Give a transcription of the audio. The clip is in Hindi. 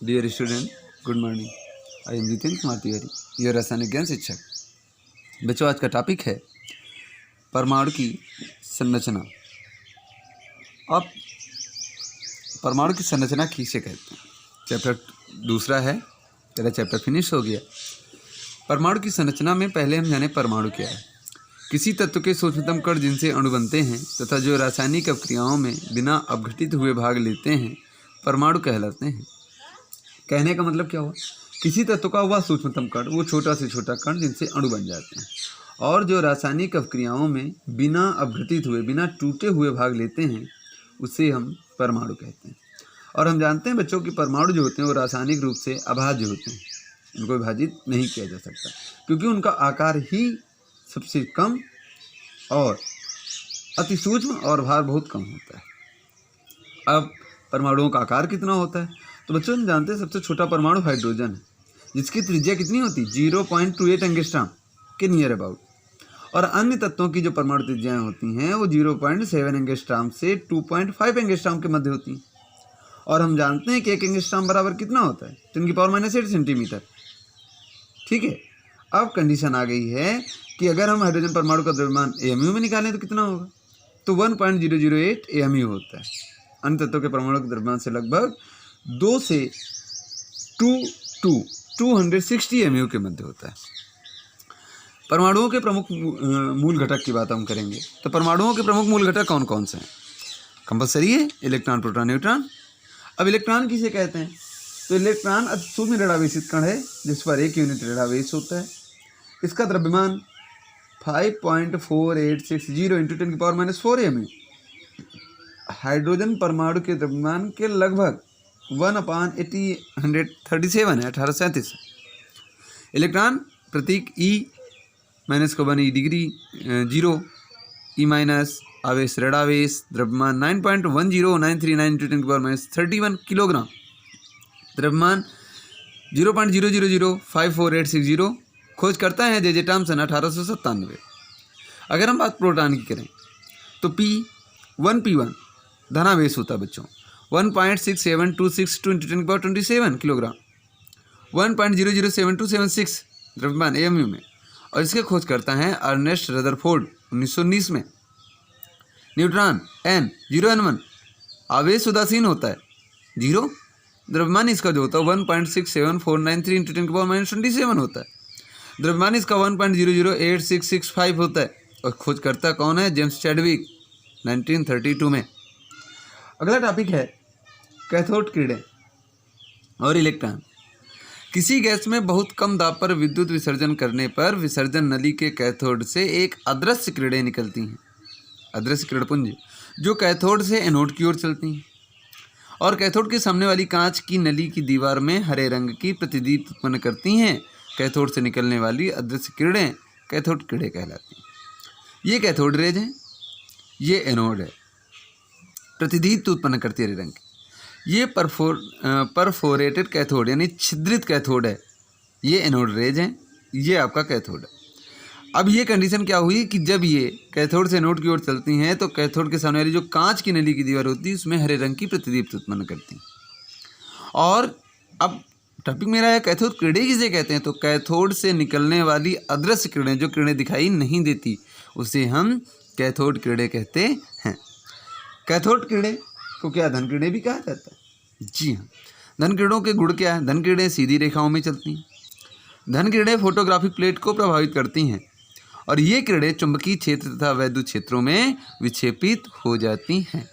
Dear student, good morning. I am Jitendra Kumar Tiwari, your रासायनिक ज्ञान शिक्षक। बच्चों, आज का टॉपिक है परमाणु की संरचना। अब परमाणु की संरचना किसे कहते हैं? चैप्टर दूसरा है, तेरा चैप्टर फिनिश हो गया। परमाणु की संरचना में पहले हम जाने परमाणु क्या है। किसी तत्व के सूक्ष्मतम कण जिनसे अणु बनते हैं तथा जो रासायनिक अभिक्रियाओं में बिना अपघटित हुए भाग लेते हैं, परमाणु कहलाते हैं। कहने का मतलब क्या हुआ? किसी तत्व का वह सूक्ष्मतम कण, वो छोटा से छोटा कण जिनसे अणु बन जाते हैं और जो रासायनिक अभिक्रियाओं में बिना अपघटित हुए, बिना टूटे हुए भाग लेते हैं, उसे हम परमाणु कहते हैं। और हम जानते हैं बच्चों की परमाणु जो होते हैं वो रासायनिक रूप से अभाज्य होते हैं। इनको विभाजित नहीं किया जा सकता क्योंकि उनका आकार ही सबसे कम और अति सूक्ष्म और भार बहुत कम होता है। अब परमाणुओं का आकार कितना होता है? तो बच्चों हम जानते हैं सबसे छोटा परमाणु हाइड्रोजन है, जिसकी त्रिज्या कितनी होती है? 0.28 एंगस्ट्रॉम के नियर अबाउट। और अन्य तत्वों की जो परमाणु त्रिज्याएं होती हैं वो 0.7 एंगस्ट्रॉम से 2.5 एंगस्ट्रॉम के मध्य होती हैं। और हम जानते हैं कि 1 एंगस्ट्रॉम बराबर कितना होता है? 10⁻⁸ सेंटीमीटर। ठीक है। अब कंडीशन आ गई है कि अगर हम हाइड्रोजन परमाणु का द्रव्यमान AMU में निकालें तो कितना होगा? तो 1.008 AMU होता है। अन्य तत्वों के परमाणु के द्रव्यमान से लगभग 2 से 260 AMU के मध्य होता है। परमाणुओं के प्रमुख मूल घटक की बात हम करेंगे तो परमाणुओं के प्रमुख मूल घटक कौन कौन से हैं? कंपलसरी है इलेक्ट्रॉन, प्रोटॉन, न्यूट्रॉन। अब इलेक्ट्रॉन किसे कहते हैं? तो इलेक्ट्रॉन अति सूक्ष्म ऋणावेशित कण है जिस पर 1 यूनिट ऋणावेश होता है। इसका द्रव्यमान 5.4860 × 10⁻⁴ AMU हाइड्रोजन परमाणु के द्रव्यमान के लगभग 1/837 है, 1837। इलेक्ट्रॉन प्रतीक E -1 E डिग्री 0 E- आवेश ऋणावेश, द्रव्यमान 9.10939 × 10⁻31 किलोग्राम, द्रव्यमान 0.00054860। खोज करता है जे टॉमसन 1897। अगर हम बात प्रोटॉन की करें तो P1P1 धनावेश होता है बच्चों, 1.6726 × 10⁻27 किलोग्राम, 1.007276 द्रव्यमान AMU में। और इसके खोज करता है अर्नेस्ट रदरफोर्ड 1919 में। न्यूट्रॉन N0N1 आवेश उदासीन होता है 0, द्रव्यमान इसका जो होता है 1.67493 × 10⁻27 होता है, द्रव्यमान इसका 1.008665 होता है। और खोज करता कौन है? जेम्स चैडविक 1932 में। अगला टॉपिक है कैथोड किरणें और इलेक्ट्रॉन। किसी गैस में बहुत कम दाब पर विद्युत विसर्जन करने पर विसर्जन नली के कैथोड से एक अदृश्य किरणें निकलती हैं, अदृश्य किरणपुंज, जो कैथोड से एनोड की ओर चलती हैं और कैथोड के सामने वाली कांच की नली की दीवार में हरे रंग की प्रतिदीप्ति उत्पन्न करती हैं। कैथोड से निकलने वाली अदृश्य किरणें कैथोड किरणें कहलाती हैं। ये कैथोड रेज हैं, ये एनोड है, प्रतिदीप्ति उत्पन्न करती है हरे रंग की। ये परफोरेटेड कैथोड यानी छिद्रित कैथोड है, ये एनोड रेज हैं, ये आपका कैथोड है। अब ये कंडीशन क्या हुई कि जब ये कैथोड से एनोड की ओर चलती हैं तो कैथोड के सामने वाली जो कांच की नली की दीवार होती है उसमें हरे रंग की प्रतिदीप्ति उत्पन्न करती हैं। और अब टॉपिक मेरा है कैथोड किरणें किसे कहते हैं? तो कैथोड से निकलने वाली अदृश्य किरणें, जो किरणें दिखाई नहीं देती, उसे हम कैथोड किरणें कहते हैं। कैथोड किरणें को क्या धन किरणें भी कहा जाता है? जी हाँ। धन किरणों के गुण क्या है? धन किरणें सीधी रेखाओं में चलती हैं। धन किरणें फोटोग्राफिक प्लेट को प्रभावित करती हैं और ये किरणें चुंबकीय क्षेत्र तथा वैद्युत क्षेत्रों में विक्षेपित हो जाती हैं।